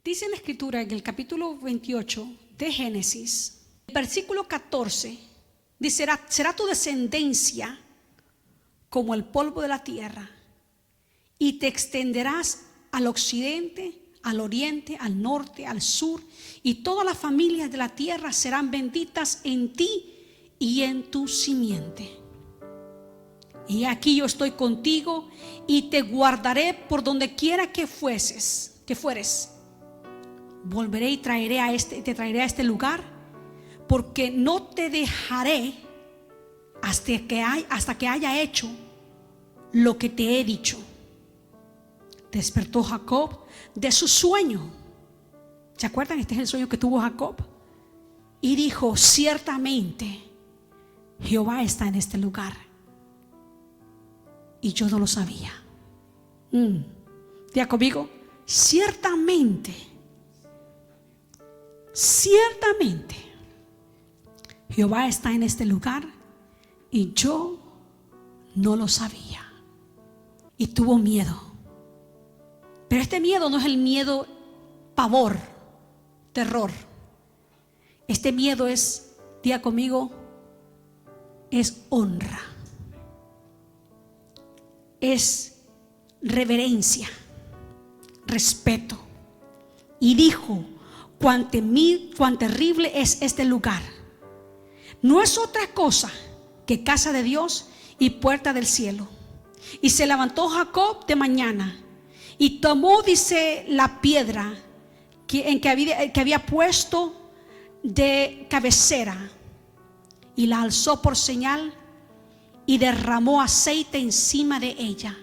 Dice en la escritura, en el capítulo 28 de Génesis, versículo 14, dice: será tu descendencia como el polvo de la tierra, y te extenderás al occidente, al oriente, al norte, al sur, y todas las familias de la tierra serán benditas en ti y en tu simiente. Y aquí yo estoy contigo y te guardaré por donde quiera que fueres. Volveré y te traeré a este lugar, porque no te dejaré hasta que haya hecho lo que te he dicho. Despertó Jacob de su sueño. ¿Se acuerdan? Este es el sueño que tuvo Jacob. Y dijo: ciertamente Jehová está en este lugar, y yo no lo sabía. Diga conmigo: ciertamente Jehová está en este lugar, y yo no lo sabía. Y tuvo miedo. Pero este miedo no es el miedo pavor, terror. Este miedo es, diga conmigo, es honra, es reverencia, respeto. Y dijo: cuán terrible es este lugar. No es otra cosa que casa de Dios y puerta del cielo. Y se levantó Jacob de mañana y tomó, dice, la piedra que había puesto de cabecera, y la alzó por señal, y derramó aceite encima de ella,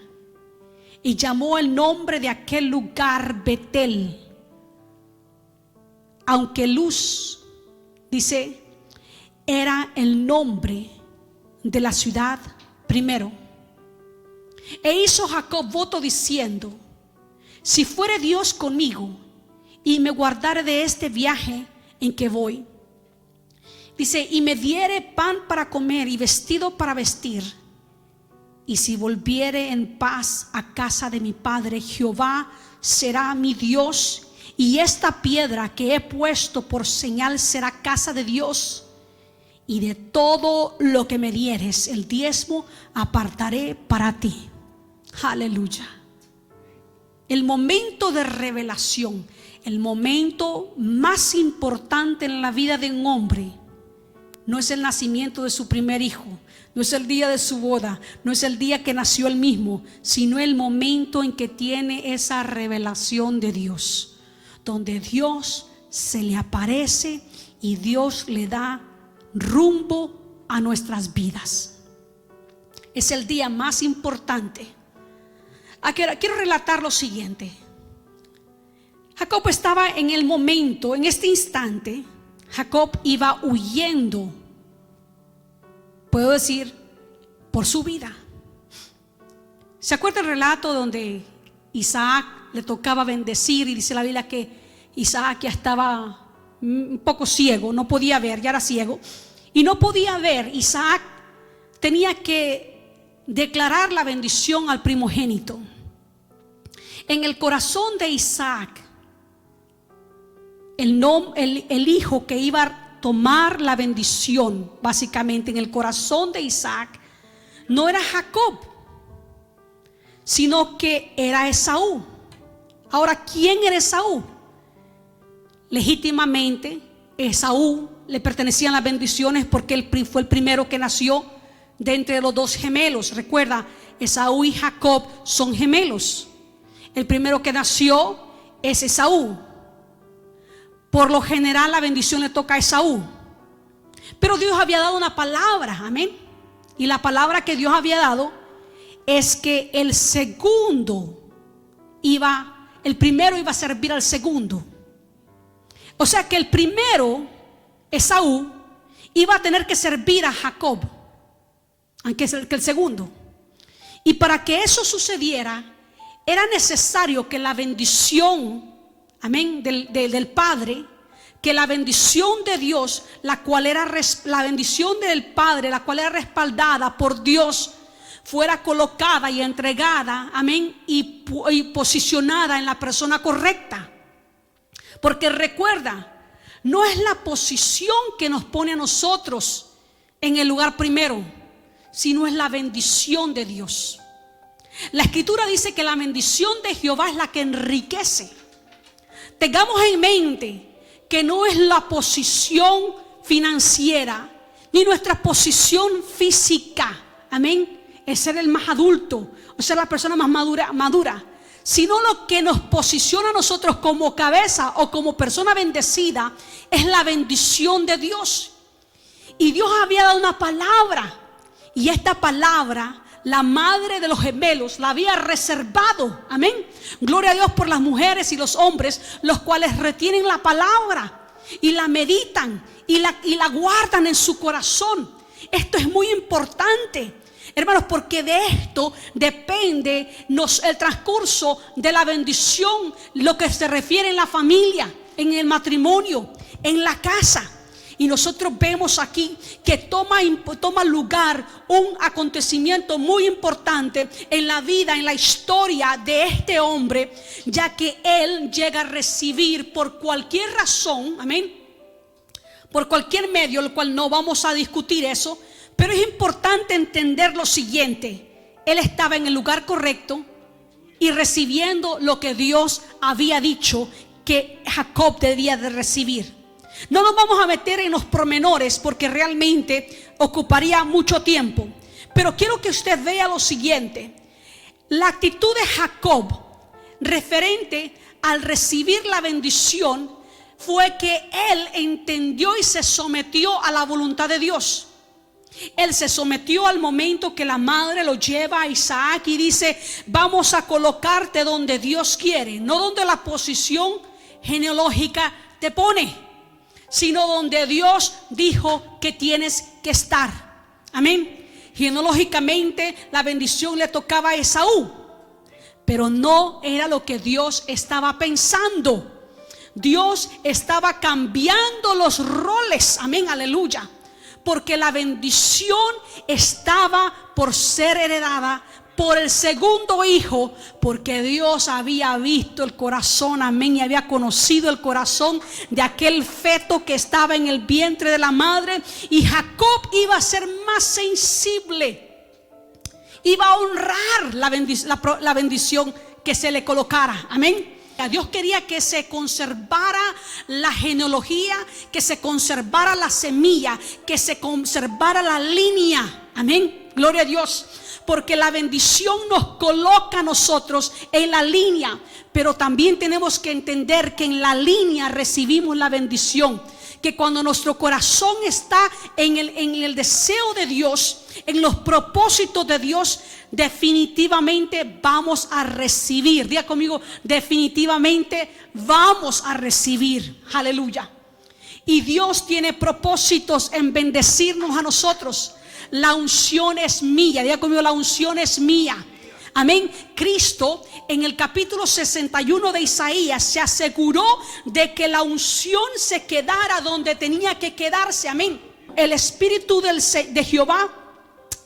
y llamó el nombre de aquel lugar Betel, aunque Luz, dice, era el nombre de la ciudad primero. E hizo Jacob voto diciendo: si fuere Dios conmigo y me guardare de este viaje en que voy, dice, y me diere pan para comer y vestido para vestir, y si volviere en paz a casa de mi padre, Jehová será mi Dios, y esta piedra que he puesto por señal será casa de Dios. Y de todo lo que me dieres, el diezmo apartaré para ti. Aleluya. El momento de revelación, el momento más importante en la vida de un hombre, no es el nacimiento de su primer hijo, no es el día de su boda, no es el día que nació él mismo, sino el momento en que tiene esa revelación de Dios, donde Dios se le aparece y Dios le da rumbo a nuestras vidas. Es el día más importante. Quiero relatar lo siguiente. Jacob estaba en el momento, en este instante, Jacob iba huyendo, puedo decir, por su vida. ¿Se acuerda el relato donde Isaac le tocaba bendecir? Y dice la Biblia que Isaac ya estaba un poco ciego, no podía ver, ya era ciego, y no podía ver. Isaac tenía que declarar la bendición al primogénito. En el corazón de Isaac, el hijo que iba a tomar la bendición, básicamente en el corazón de Isaac, no era Jacob, sino que era Esaú. Ahora, ¿quién era Esaú? Legítimamente, Esaú le pertenecían las bendiciones porque él fue el primero que nació de entre los dos gemelos. Recuerda, Esaú y Jacob son gemelos. El primero que nació es Esaú. Por lo general la bendición le toca a Esaú. Pero Dios había dado una palabra, amén. Y la palabra que Dios había dado es que el primero iba a servir al segundo. O sea que el primero, Esaú, iba a tener que servir a Jacob, aunque es el segundo. Y para que eso sucediera, era necesario que la bendición, amén, del Padre, que la bendición de Dios, la bendición del Padre, la cual era respaldada por Dios, fuera colocada y entregada, amén, y posicionada en la persona correcta. Porque recuerda, no es la posición que nos pone a nosotros en el lugar primero, sino es la bendición de Dios. La escritura dice que la bendición de Jehová es la que enriquece. Tengamos en mente que no es la posición financiera ni nuestra posición física, amén, el ser el más adulto o ser la persona más madura, sino lo que nos posiciona a nosotros como cabeza o como persona bendecida es la bendición de Dios. Y Dios había dado una palabra, y esta palabra la madre de los gemelos la había reservado, amén. Gloria a Dios por las mujeres y los hombres, los cuales retienen la palabra y la meditan y la guardan en su corazón. Esto es muy importante, hermanos, porque de esto depende el transcurso de la bendición, lo que se refiere en la familia, en el matrimonio, en la casa. Y nosotros vemos aquí que toma lugar un acontecimiento muy importante en la vida, en la historia de este hombre, ya que él llega a recibir por cualquier razón, amén, por cualquier medio, el cual no vamos a discutir eso, pero es importante entender lo siguiente: él estaba en el lugar correcto y recibiendo lo que Dios había dicho que Jacob debía de recibir. No nos vamos a meter en los pormenores porque realmente ocuparía mucho tiempo, pero quiero que usted vea lo siguiente: la actitud de Jacob referente al recibir la bendición fue que él entendió y se sometió a la voluntad de Dios. Él se sometió al momento que la madre lo lleva a Isaac y dice: vamos a colocarte donde Dios quiere, no donde la posición genealógica te pone, sino donde Dios dijo que tienes que estar. Amén. Genealógicamente la bendición le tocaba a Esaú, pero no era lo que Dios estaba pensando. Dios estaba cambiando los roles, amén, aleluya, porque la bendición estaba por ser heredada por el segundo hijo, porque Dios había visto el corazón, amén, y había conocido el corazón de aquel feto que estaba en el vientre de la madre. Y Jacob iba a ser más sensible, iba a honrar la bendición que se le colocara, amén. Dios quería que se conservara la genealogía, que se conservara la semilla, que se conservara la línea, amén, gloria a Dios. Porque la bendición nos coloca a nosotros en la línea, pero también tenemos que entender que en la línea recibimos la bendición. Que cuando nuestro corazón está en el deseo de Dios, en los propósitos de Dios, definitivamente vamos a recibir. Diga conmigo: definitivamente vamos a recibir. Aleluya. Y Dios tiene propósitos en bendecirnos a nosotros. La unción es mía. Diga conmigo: la unción es mía. Amén. Cristo en el capítulo 61 de Isaías se aseguró de que la unción se quedara donde tenía que quedarse. Amén. El Espíritu de Jehová,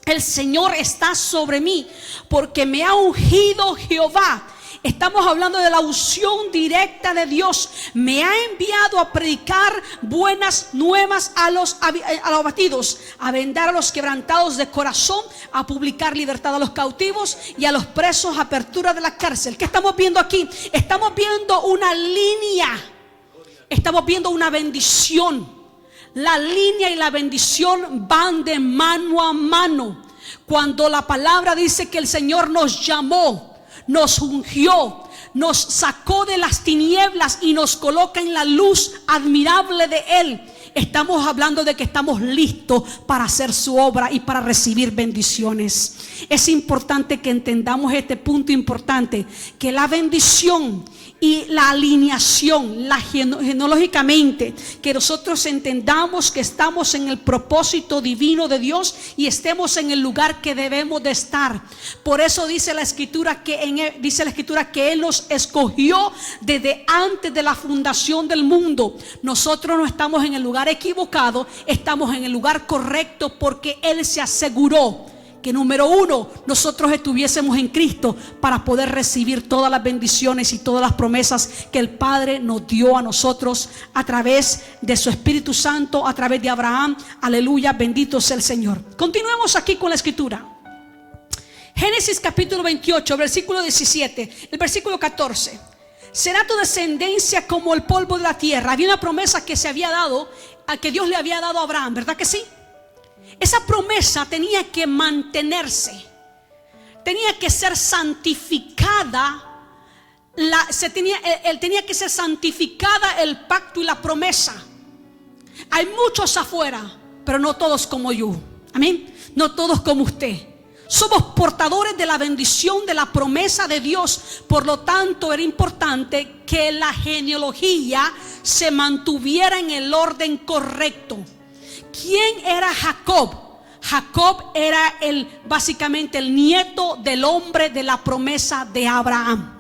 el Señor, está sobre mí, porque me ha ungido Jehová. Estamos hablando de la unción directa de Dios. Me ha enviado a predicar buenas nuevas a los abatidos, a vendar a los quebrantados de corazón, a publicar libertad a los cautivos y a los presos apertura de la cárcel. ¿Qué estamos viendo aquí? Estamos viendo una línea. Estamos viendo una bendición. La línea y la bendición van de mano a mano. Cuando la palabra dice que el Señor nos llamó, nos ungió, nos sacó de las tinieblas y nos coloca en la luz admirable de Él, estamos hablando de que estamos listos para hacer su obra y para recibir bendiciones. Es importante que entendamos este punto importante, que la bendición y la alineación, genealógicamente, que nosotros entendamos que estamos en el propósito divino de Dios y estemos en el lugar que debemos de estar. Por eso dice la escritura que Él nos escogió desde antes de la fundación del mundo. Nosotros no estamos en el lugar equivocado, estamos en el lugar correcto, porque Él se aseguró que número uno, nosotros estuviésemos en Cristo para poder recibir todas las bendiciones y todas las promesas que el Padre nos dio a nosotros a través de su Espíritu Santo, a través de Abraham. Aleluya, bendito sea el Señor. Continuemos aquí con la escritura. Génesis capítulo 28, versículo 17, el versículo 14. Será tu descendencia como el polvo de la tierra. Había una promesa que se había dado, a que Dios le había dado a Abraham, ¿verdad que sí? Esa promesa tenía que mantenerse, tenía que ser santificada. Tenía que ser santificada el pacto y la promesa. Hay muchos afuera, pero no todos como yo. Amén. No todos como usted. Somos portadores de la bendición, de la promesa de Dios. Por lo tanto, era importante que la genealogía se mantuviera en el orden correcto. ¿Quién era Jacob? Jacob era básicamente el nieto del hombre de la promesa de Abraham.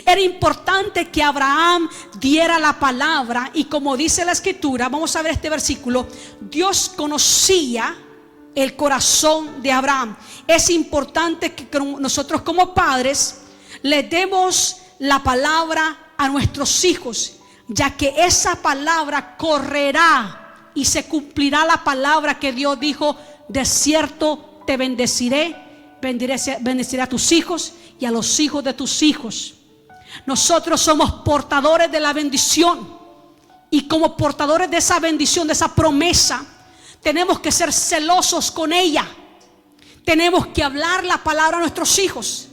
Era importante que Abraham diera la palabra, y como dice la escritura, vamos a ver este versículo, Dios conocía el corazón de Abraham. Es importante que nosotros como padres le demos la palabra a nuestros hijos, ya que esa palabra correrá y se cumplirá la palabra que Dios dijo: de cierto te bendeciré, bendeciré a tus hijos y a los hijos de tus hijos. Nosotros somos portadores de la bendición, y como portadores de esa bendición, de esa promesa, tenemos que ser celosos con ella. Tenemos que hablar la palabra a nuestros hijos,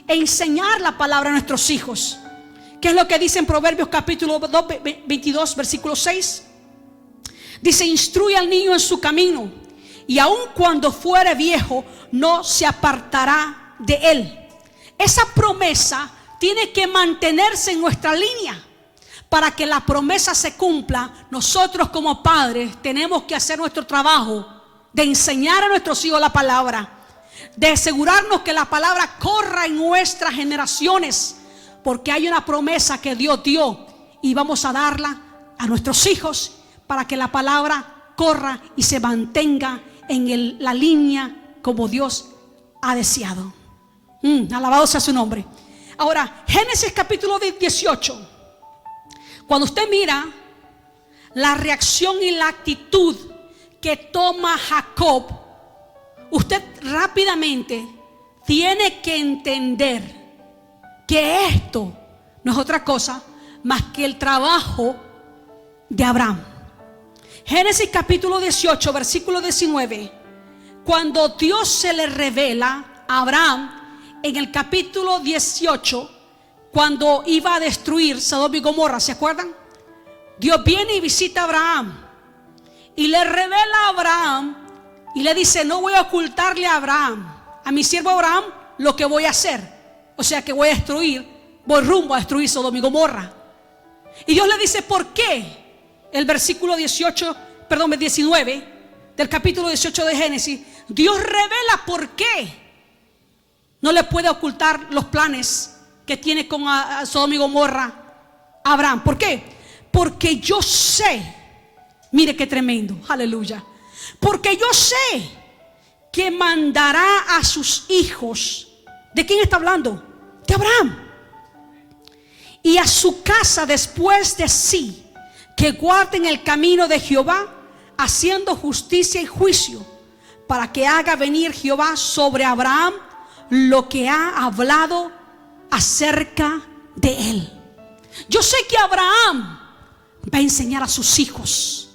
e enseñar la palabra a nuestros hijos. ¿Qué es lo que dice en Proverbios capítulo 22, versículo 6? Dice: instruye al niño en su camino, y aun cuando fuere viejo no se apartará de él. Esa promesa tiene que mantenerse en nuestra línea. Para que la promesa se cumpla, nosotros como padres tenemos que hacer nuestro trabajo de enseñar a nuestros hijos la palabra, de asegurarnos que la palabra corra en nuestras generaciones, porque hay una promesa que Dios dio y vamos a darla a nuestros hijos para que la palabra corra y se mantenga en la línea como Dios ha deseado. Alabado sea su nombre. Ahora, Génesis capítulo 18. Cuando usted mira la reacción y la actitud que toma Jacob, usted rápidamente tiene que entender que esto no es otra cosa más que el trabajo de Abraham. Génesis capítulo 18, versículo 19. Cuando Dios se le revela a Abraham en el capítulo 18, cuando iba a destruir Sodoma y Gomorra, ¿se acuerdan? Dios viene y visita a Abraham y le revela a Abraham y le dice: no voy a ocultarle a Abraham, a mi siervo Abraham, lo que voy a hacer. O sea que voy rumbo a destruir Sodoma y Gomorra. Y Dios le dice: ¿por qué? El versículo 19 del capítulo 18 de Génesis, Dios revela por qué no le puede ocultar los planes que tiene con Sodoma y Gomorra a Abraham. ¿Por qué? Porque yo sé, mire qué tremendo, aleluya, porque yo sé que mandará a sus hijos. ¿De quién está hablando? De Abraham. Y a su casa después de sí, que guarden el camino de Jehová, haciendo justicia y juicio, para que haga venir Jehová sobre Abraham lo que ha hablado acerca de él. Yo sé que Abraham va a enseñar a sus hijos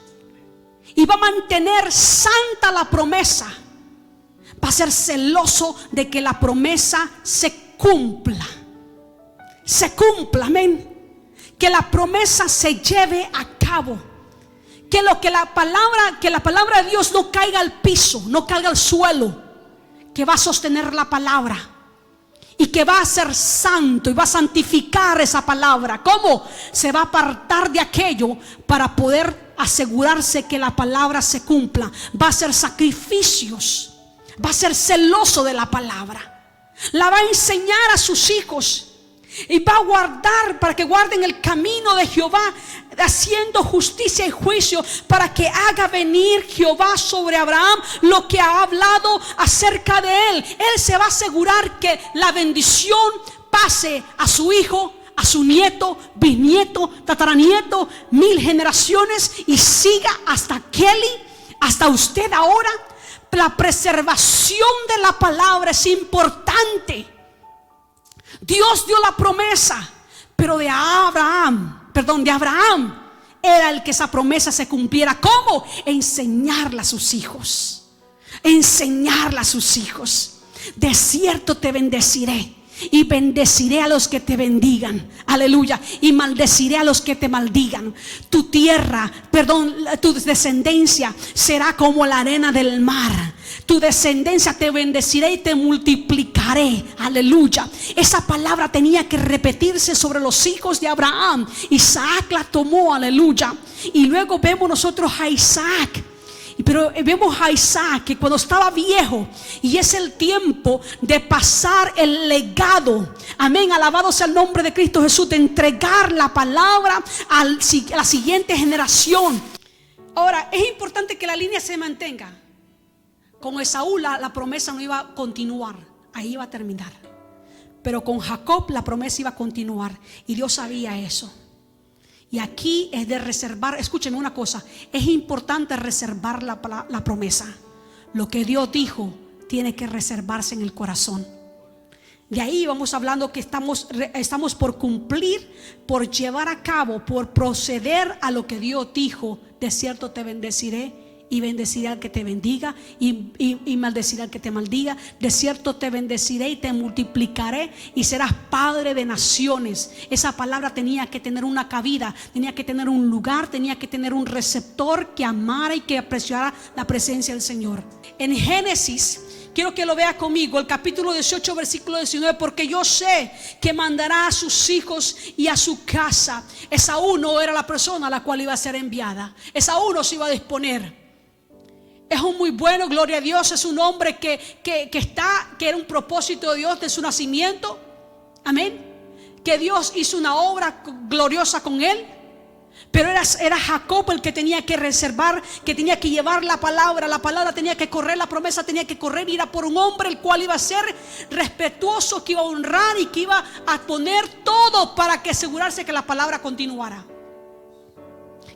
y va a mantener santa la promesa. Va a ser celoso de que la promesa se cumpla. Se cumpla, amén. Que la promesa se lleve a cabo. Que la palabra de Dios no caiga al piso, no caiga al suelo. Que va a sostener la palabra y que va a ser santo y va a santificar esa palabra. ¿Cómo? Se va a apartar de aquello para poder asegurarse que la palabra se cumpla. Va a hacer sacrificios, va a ser celoso de la palabra, la va a enseñar a sus hijos. y va a guardar, para que guarden el camino de Jehová, haciendo justicia y juicio, para que haga venir Jehová sobre Abraham lo que ha hablado acerca de él. Él se va a asegurar que la bendición pase a su hijo, a su nieto, bisnieto, tataranieto, 1000 generaciones, y siga hasta Kelly, hasta usted ahora. La preservación de la palabra es importante. Dios dio la promesa, pero de Abraham era el que esa promesa se cumpliera. ¿Cómo? Enseñarla a sus hijos. Enseñarla a sus hijos. De cierto te bendeciré, y bendeciré a los que te bendigan, aleluya, y maldeciré a los que te maldigan. Tu descendencia será como la arena del mar. Tu descendencia te bendeciré y te multiplicaré, aleluya. Esa palabra tenía que repetirse sobre los hijos de Abraham. Isaac la tomó, aleluya. Y luego vemos nosotros a Isaac. Pero vemos a Isaac que cuando estaba viejo, y es el tiempo de pasar el legado, amén, alabado sea el nombre de Cristo Jesús, de entregar la palabra a la siguiente generación. Ahora, es importante que la línea se mantenga. Con Esaú la promesa no iba a continuar, ahí iba a terminar. Pero con Jacob la promesa iba a continuar, y Dios sabía eso. Y aquí es de reservar. Escúcheme una cosa, es importante reservar la promesa. Lo que Dios dijo tiene que reservarse en el corazón. De ahí vamos hablando que estamos por cumplir, por llevar a cabo, por proceder a lo que Dios dijo. De cierto te bendeciré, y bendeciré al que te bendiga, y maldeciré al que te maldiga. De cierto te bendeciré y te multiplicaré, y serás padre de naciones. Esa palabra tenía que tener una cabida, tenía que tener un lugar, tenía que tener un receptor que amara y que apreciara la presencia del Señor. En Génesis, quiero que lo vea conmigo, el capítulo 18, versículo 19. Porque yo sé que mandará a sus hijos y a su casa. Esaú no era la persona a la cual iba a ser enviada. Esaú no se iba a disponer. Es un muy bueno, gloria a Dios. Es un hombre que era un propósito de Dios de su nacimiento. Amén. Que Dios hizo una obra gloriosa con él. Pero era Jacob el que tenía que reservar, que tenía que llevar la palabra. La palabra tenía que correr, la promesa tenía que correr. Y era por un hombre el cual iba a ser respetuoso, que iba a honrar y que iba a poner todo para que asegurarse que la palabra continuara.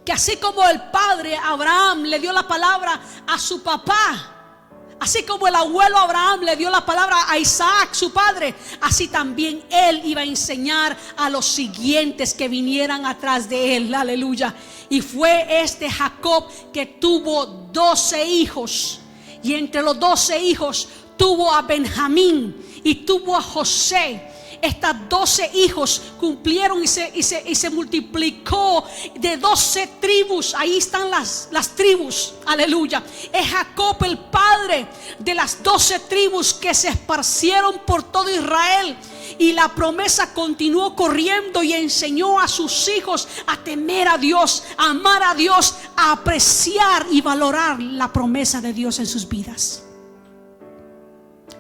Que así como el padre Abraham le dio la palabra a su papá, así como el abuelo Abraham le dio la palabra a Isaac, su padre, así también él iba a enseñar a los siguientes que vinieran atrás de él, aleluya. Y fue este Jacob que tuvo 12 hijos, y entre los 12 hijos tuvo a Benjamín y tuvo a José. Estas 12 hijos cumplieron y se multiplicó de 12 tribus. Ahí están las tribus, aleluya. Es Jacob el padre de las 12 tribus que se esparcieron por todo Israel. Y la promesa continuó corriendo, y enseñó a sus hijos a temer a Dios, a amar a Dios, a apreciar y valorar la promesa de Dios en sus vidas.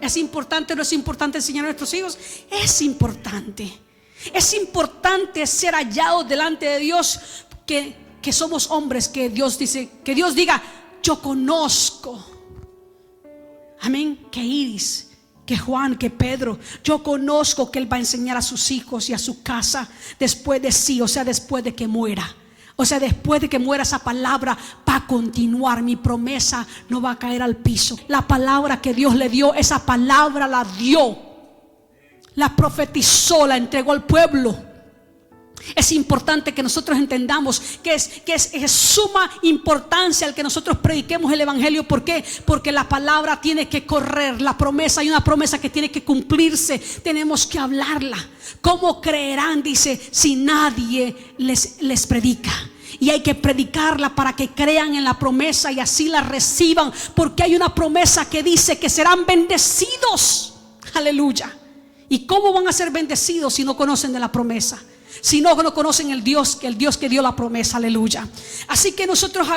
¿Es importante o no es importante enseñar a nuestros hijos? Es importante. Es importante ser hallados delante de Dios, que somos hombres, que Dios diga: yo conozco, amén, que Iris, que Juan, que Pedro, yo conozco que él va a enseñar a sus hijos y a su casa después de sí, o sea, después de que muera. O sea, después de que muera, esa palabra va a continuar. Mi promesa no va a caer al piso. La palabra que Dios le dio, esa palabra la dio, la profetizó, la entregó al pueblo. Es importante que nosotros entendamos que es suma importancia el que nosotros prediquemos el evangelio. ¿Por qué? Porque la palabra tiene que correr. La promesa, hay una promesa que tiene que cumplirse. Tenemos que hablarla. ¿Cómo creerán? Dice, si nadie les predica. Y hay que predicarla para que crean en la promesa y así la reciban. Porque hay una promesa que dice que serán bendecidos. Aleluya. ¿Y cómo van a ser bendecidos si no conocen de la promesa? Si no conocen el Dios que dio la promesa, aleluya. Así que nosotros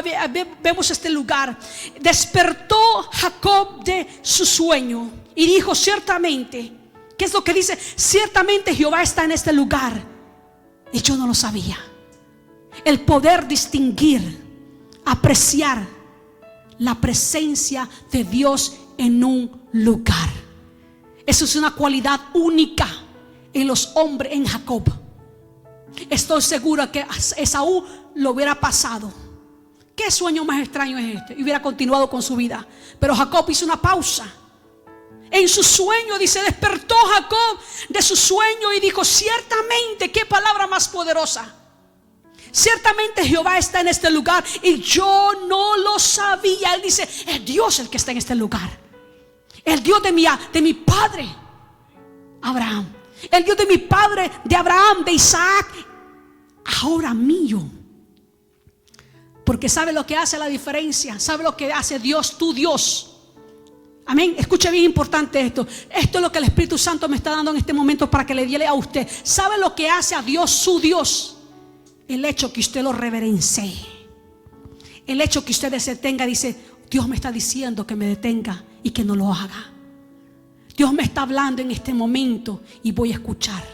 vemos este lugar. Despertó Jacob de su sueño y dijo: ciertamente ¿Qué es lo que dice? Ciertamente Jehová está en este lugar. Y yo no lo sabía. El poder distinguir, apreciar la presencia de Dios en un lugar. Eso es una cualidad única en los hombres, en Jacob. Estoy segura que Esaú lo hubiera pasado. ¿Qué sueño más extraño es este? Y hubiera continuado con su vida. Pero Jacob hizo una pausa. En su sueño, dice, despertó Jacob de su sueño y dijo: ciertamente, qué palabra más poderosa. Ciertamente Jehová está en este lugar y yo no lo sabía. Él dice: es Dios el que está en este lugar. El Dios de mi padre Abraham. El Dios de mi padre, de Abraham, de Isaac, ahora mío. Porque sabe lo que hace la diferencia. Sabe lo que hace Dios, tu Dios. Amén. Escuche bien importante esto. Esto es lo que el Espíritu Santo me está dando en este momento para que le diga a usted. ¿Sabe lo que hace a Dios, su Dios? El hecho que usted lo reverencie. El hecho que usted se detenga. Dice: Dios me está diciendo que me detenga y que no lo haga. Dios me está hablando en este momento y voy a escuchar.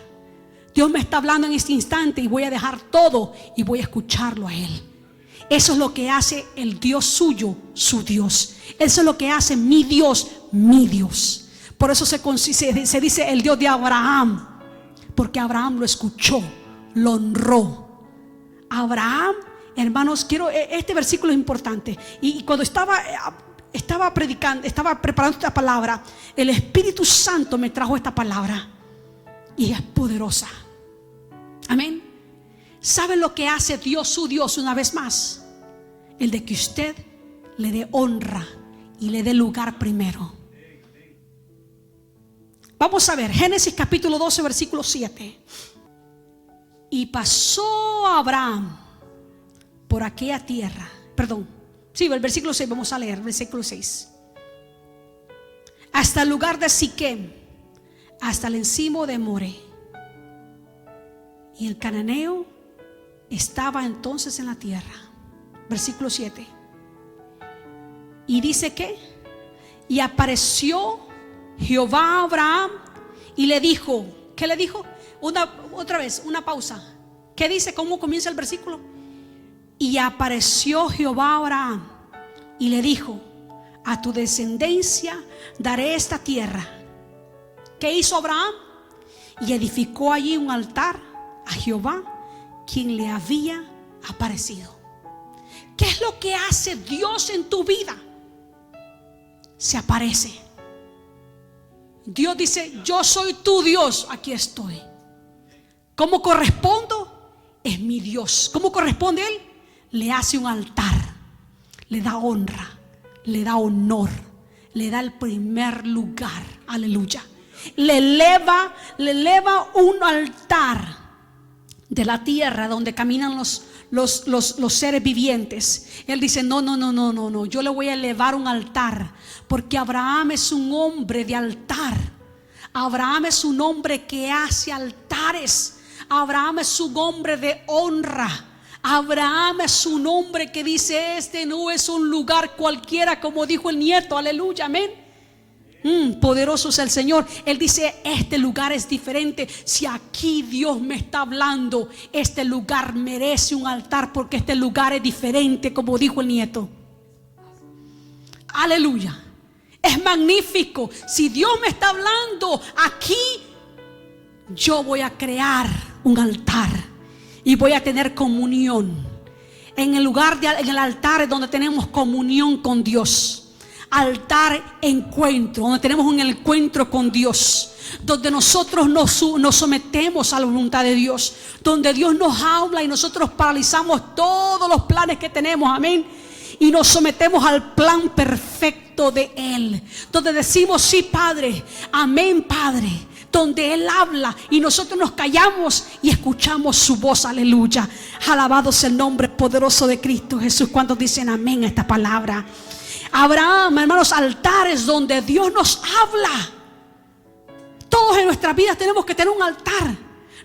Dios me está hablando en este instante y voy a dejar todo y voy a escucharlo a Él. Eso es lo que hace el Dios suyo, su Dios. Eso es lo que hace mi Dios, mi Dios. Por eso se dice el Dios de Abraham, porque Abraham lo escuchó, lo honró. Abraham, hermanos, este versículo es importante. Y cuando estaba predicando, estaba preparando esta palabra, el Espíritu Santo me trajo esta palabra y es poderosa. Amén. ¿Sabe lo que hace Dios, su Dios, una vez más? El de que usted le dé honra y le dé lugar primero. Vamos a ver Génesis capítulo 12 versículo 7. Y pasó Abraham por aquella tierra. Perdón, sí, el versículo 6, vamos a leer el versículo 6. Hasta el lugar de Siquem, hasta el encimo de More. Y el cananeo estaba entonces en la tierra. Versículo 7. Y dice que: y apareció Jehová a Abraham y le dijo. ¿Qué le dijo? Otra vez, una pausa. ¿Qué dice? ¿Cómo comienza el versículo? Y apareció Jehová a Abraham y le dijo: a tu descendencia daré esta tierra. ¿Qué hizo Abraham? Y edificó allí un altar a Jehová, quien le había aparecido. ¿Qué es lo que hace Dios en tu vida? Se aparece. Dios dice: yo soy tu Dios, aquí estoy. ¿Cómo correspondo? Es mi Dios. ¿Cómo corresponde Él? Le hace un altar, le da honra, le da honor, le da el primer lugar. Aleluya. Le eleva un altar de la tierra donde caminan los seres vivientes. Él dice: no, yo le voy a elevar un altar, porque Abraham es un hombre de altar. Abraham es un hombre que hace altares. Abraham es un hombre de honra. Abraham es un hombre que dice: este no es un lugar cualquiera, como dijo el nieto. Aleluya, amén. Poderoso es el Señor. Él dice: este lugar es diferente. Si aquí Dios me está hablando, este lugar merece un altar, porque este lugar es diferente, como dijo el nieto. Aleluya. Es magnífico. Si Dios me está hablando aquí, yo voy a crear un altar y voy a tener comunión. En el altar es donde tenemos comunión con Dios. Altar, encuentro, donde tenemos un encuentro con Dios, donde nosotros nos sometemos a la voluntad de Dios, donde Dios nos habla y nosotros paralizamos todos los planes que tenemos, amén, y nos sometemos al plan perfecto de Él, donde decimos: sí, Padre, amén, Padre, donde Él habla y nosotros nos callamos y escuchamos su voz. Aleluya. Alabado sea el nombre poderoso de Cristo Jesús. ¿Cuántos dicen amén a esta palabra? Abraham, hermanos, altares donde Dios nos habla. Todos en nuestras vidas tenemos que tener un altar.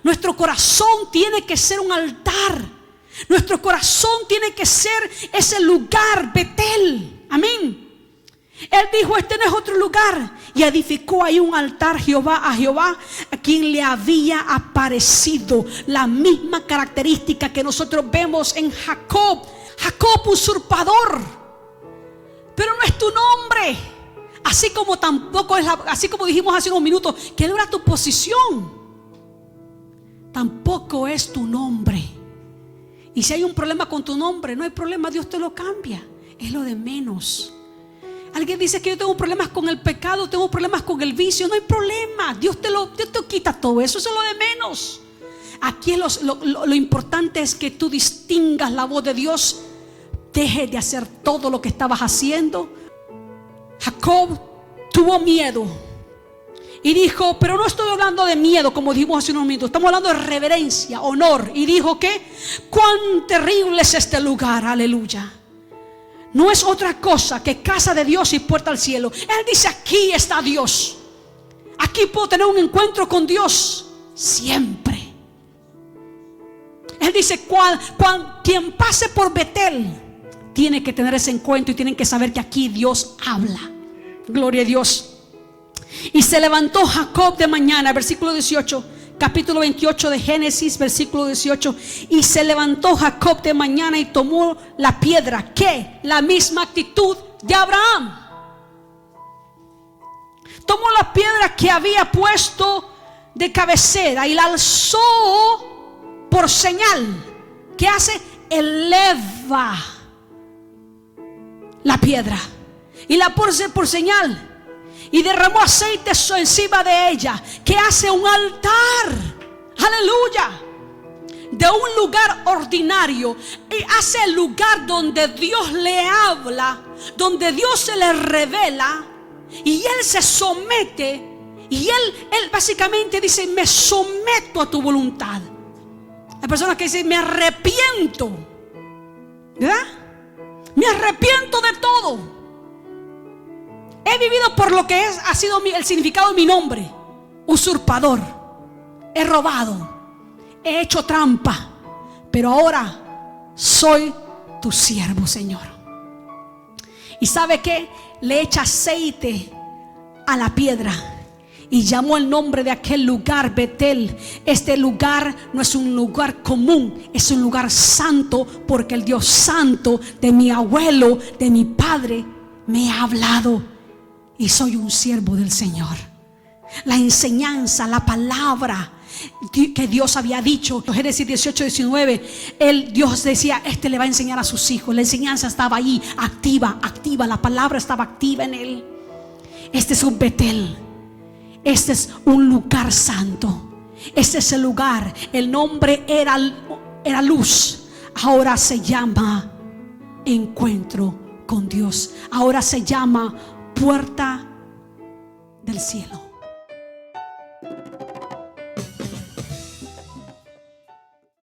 Nuestro corazón tiene que ser un altar. Nuestro corazón tiene que ser ese lugar, Betel. Amén. Él dijo: este no es otro lugar. Y edificó ahí un altar a Jehová, a quien le había aparecido. La misma característica que nosotros vemos en Jacob. Jacob, usurpador. Pero no es tu nombre. Así como tampoco es así como dijimos hace unos minutos, que no era tu posición. Tampoco es tu nombre. Y si hay un problema con tu nombre, no hay problema, Dios te lo cambia. Es lo de menos. Alguien dice que yo tengo problemas con el pecado, tengo problemas con el vicio. No hay problema, Dios te quita todo eso. Eso es lo de menos. Aquí lo importante es que tú distingas la voz de Dios. Deje de hacer todo lo que estabas haciendo. Jacob tuvo miedo y dijo, pero no estoy hablando de miedo como dijimos hace unos minutos, estamos hablando de reverencia, honor. Y dijo que cuán terrible es este lugar, aleluya. No es otra cosa que casa de Dios y puerta al cielo. Él dice: aquí está Dios, aquí puedo tener un encuentro con Dios siempre. Él dice: quien pase por Betel tiene que tener ese encuentro y tienen que saber que aquí Dios habla. Gloria a Dios. Y se levantó Jacob de mañana, versículo 18, capítulo 28 de Génesis, versículo 18. Y se levantó Jacob de mañana y tomó la piedra, que la misma actitud de Abraham. Tomó la piedra que había puesto de cabecera y la alzó por señal. ¿Qué hace? Eleva la piedra y la pone por señal. Y derramó aceite encima de ella, que hace un altar, aleluya, de un lugar ordinario, y hace el lugar donde Dios le habla, donde Dios se le revela, y él se somete. Y él básicamente dice: me someto a tu voluntad. Hay personas que dicen: me arrepiento, ¿verdad? Me arrepiento de todo. He vivido por lo que ha sido el significado de mi nombre: usurpador. He robado, he hecho trampa, pero ahora soy tu siervo, Señor. ¿Y sabe qué? Le echa aceite a la piedra y llamó el nombre de aquel lugar Betel. Este lugar no es un lugar común, es un lugar santo, porque el Dios santo de mi abuelo, de mi padre, me ha hablado. Y soy un siervo del Señor. La enseñanza, la palabra que Dios había dicho, Génesis 18, 19, Dios decía: este le va a enseñar a sus hijos. La enseñanza estaba ahí, activa. La palabra estaba activa en él. Este es un Betel. Este es un lugar santo. Este es el lugar. El nombre era luz. Ahora se llama encuentro con Dios. Ahora se llama puerta del cielo.